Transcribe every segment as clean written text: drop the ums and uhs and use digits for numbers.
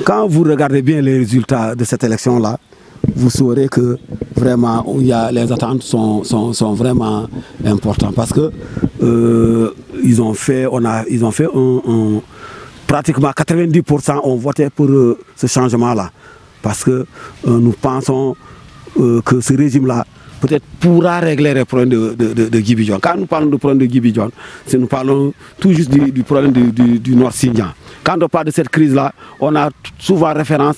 Quand vous regardez bien les résultats de cette élection-là, vous saurez que vraiment les attentes sont vraiment importantes parce que ils ont fait pratiquement 90% ont voté pour ce changement-là. Parce que nous pensons que ce régime-là peut-être pourra régler les problèmes de Djiby Dione. Quand nous parlons du problème de Djiby Dione, nous parlons tout juste du problème du Nord Sindian. Quand on parle de cette crise-là, on a souvent référence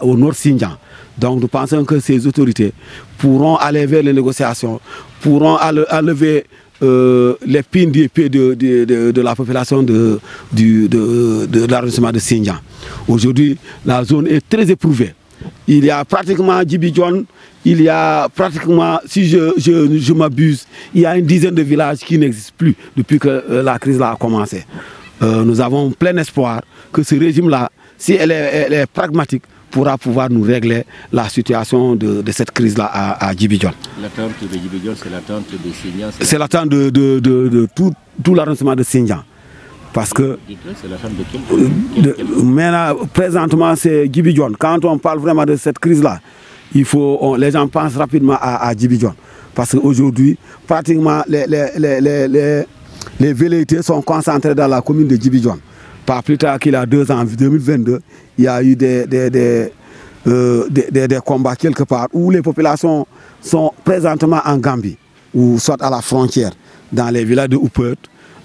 au Nord Sindian. Donc nous pensons que ces autorités pourront aller vers les négociations, pourront enlever les pines des pieds de la population de l'arrondissement de Sindian. Aujourd'hui, la zone est très éprouvée. Il y a pratiquement Djiby Dione, il y a pratiquement, si je m'abuse, il y a une dizaine de villages qui n'existent plus depuis que la crise a commencé. Nous avons plein espoir que ce régime-là, si elle est pragmatique, pourra pouvoir nous régler la situation de cette crise-là à Djiby Dione. L'attente de Djiby Dione, c'est l'attente de Sindian. C'est l'attente de tout l'arrondissement de Sindian. Parce que maintenant, présentement, c'est Djiby Dione. Quand on parle vraiment de cette crise-là, les gens pensent rapidement à Djiby Dione. Parce qu'aujourd'hui, pratiquement, les velléités sont concentrées dans la commune de Djiby Dione. Pas plus tard qu'il y a 2 ans, en 2022, il y a eu des combats quelque part où les populations sont présentement en Gambie, ou soit à la frontière, dans les villages de Oupert.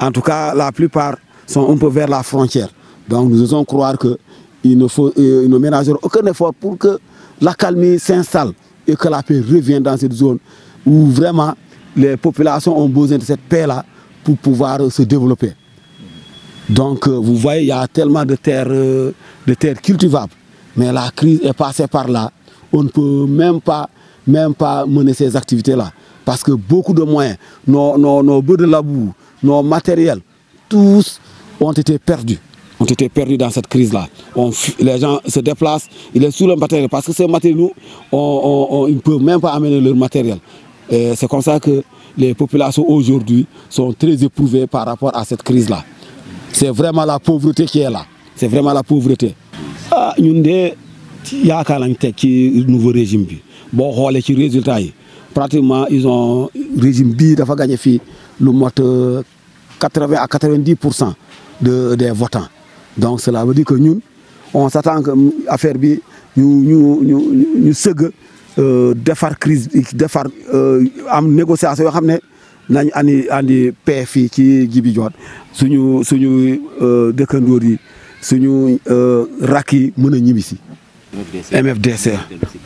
En tout cas, la plupart sont un peu vers la frontière. Donc nous osons croire qu'il ne ménagera aucun effort pour que l'accalmie s'installe et que la paix revienne dans cette zone où vraiment les populations ont besoin de cette paix-là pour pouvoir se développer. Donc vous voyez, il y a tellement de terres cultivables, mais la crise est passée par là. On ne peut même pas mener ces activités-là parce que beaucoup de moyens, nos bœufs de labour, nos matériels, tous ont été perdus dans cette crise-là. Les gens se déplacent, ils sont sous le matériel parce que ces matériels, ils ne peuvent même pas amener leur matériel. C'est comme ça que les populations aujourd'hui sont très éprouvées par rapport à cette crise-là. C'est vraiment la pauvreté qui est là. C'est vraiment la pauvreté. Nous avons un nouveau régime. Bon, les résultats, pratiquement, ils ont régime bi dafa gagné le 80 à 90% des votants. Donc cela veut dire que nous, on s'attend que l'affaire bi nous defar crise defar am négociation yoo xam ne nañ andi paix fii ci Djiby Dione suñu dëkkandoor yi suñu rakk yi mën a ñibbisi. MFDC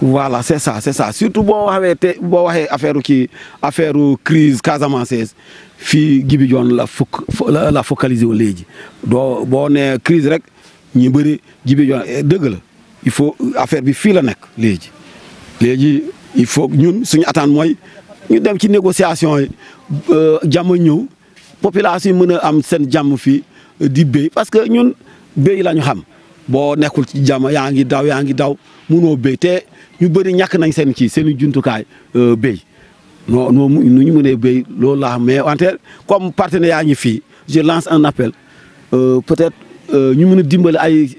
voilà c'est ça surtout boo waxee affaire crise casamançaise fii Djiby Dione la focaliser wu léegi boo nee crise rek ñi bëri Djiby Dione dëgg la il faut affaire bi fii la nekk léegi il faut ñun suñu attente mooy ñu dem ci négociation yi jàmm ñëw population yi mën a am seen jàmm fii di béy parce que ñun béy la ñu xam. boo nekkul ci jàmm yaa ngi daw munoo béy te ñu bëri ñàkk nañ seen jumtukaay béy nu ñu mënee béy loolu laa mais wante comme partenaires yaa ngi fii je lance un appel peut-être ñu mën a dimbali ay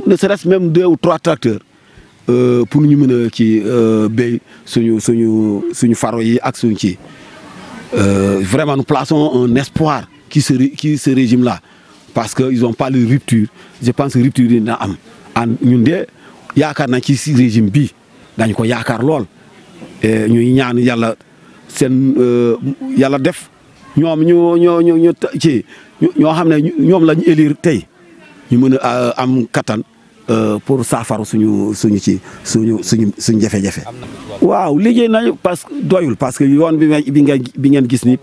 ne serait-ce même 2 ou 3 tracteurs pour ñu mën a ci béy suñu faro yi ak suñu ci vraiment nous plaçons un espoir qui ce régime-là. Parce qu'ils n'ont pas de rupture. Je pense que rupture dina am ñun de yaakaar nañ ci si régime bi dañ ko yaakaar lool ñuy ñaan yàlla seen yàlla def ñoom ñoo xam ne ñoom lañ élire tey ñu mën a am kattan pour saafara suñu jafe-jafe. waaw liggéey nañu parce que doyul parce que yoon bi ngeen gis ni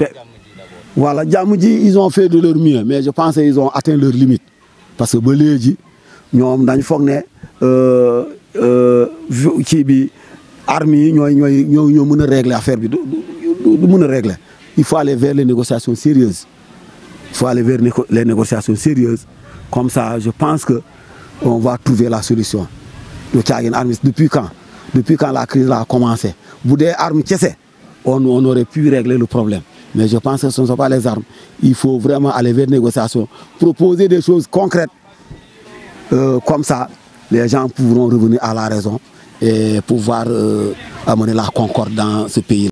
voilà, ils ont fait de leur mieux, mais je pense qu'ils ont atteint leur limite. Parce que les gens, ils ont armée, ils régler l'affaire. Il faut aller vers les négociations sérieuses. Il faut aller vers les négociations sérieuses. Comme ça, je pense qu'on va trouver la solution. Depuis quand la crise a commencé, vous avez armes, on aurait pu régler le problème. Mais je pense que ce ne sont pas les armes. Il faut vraiment aller vers les négociations, proposer des choses concrètes comme ça. les gens pourront revenir à la raison et pouvoir amener la concorde dans ce pays.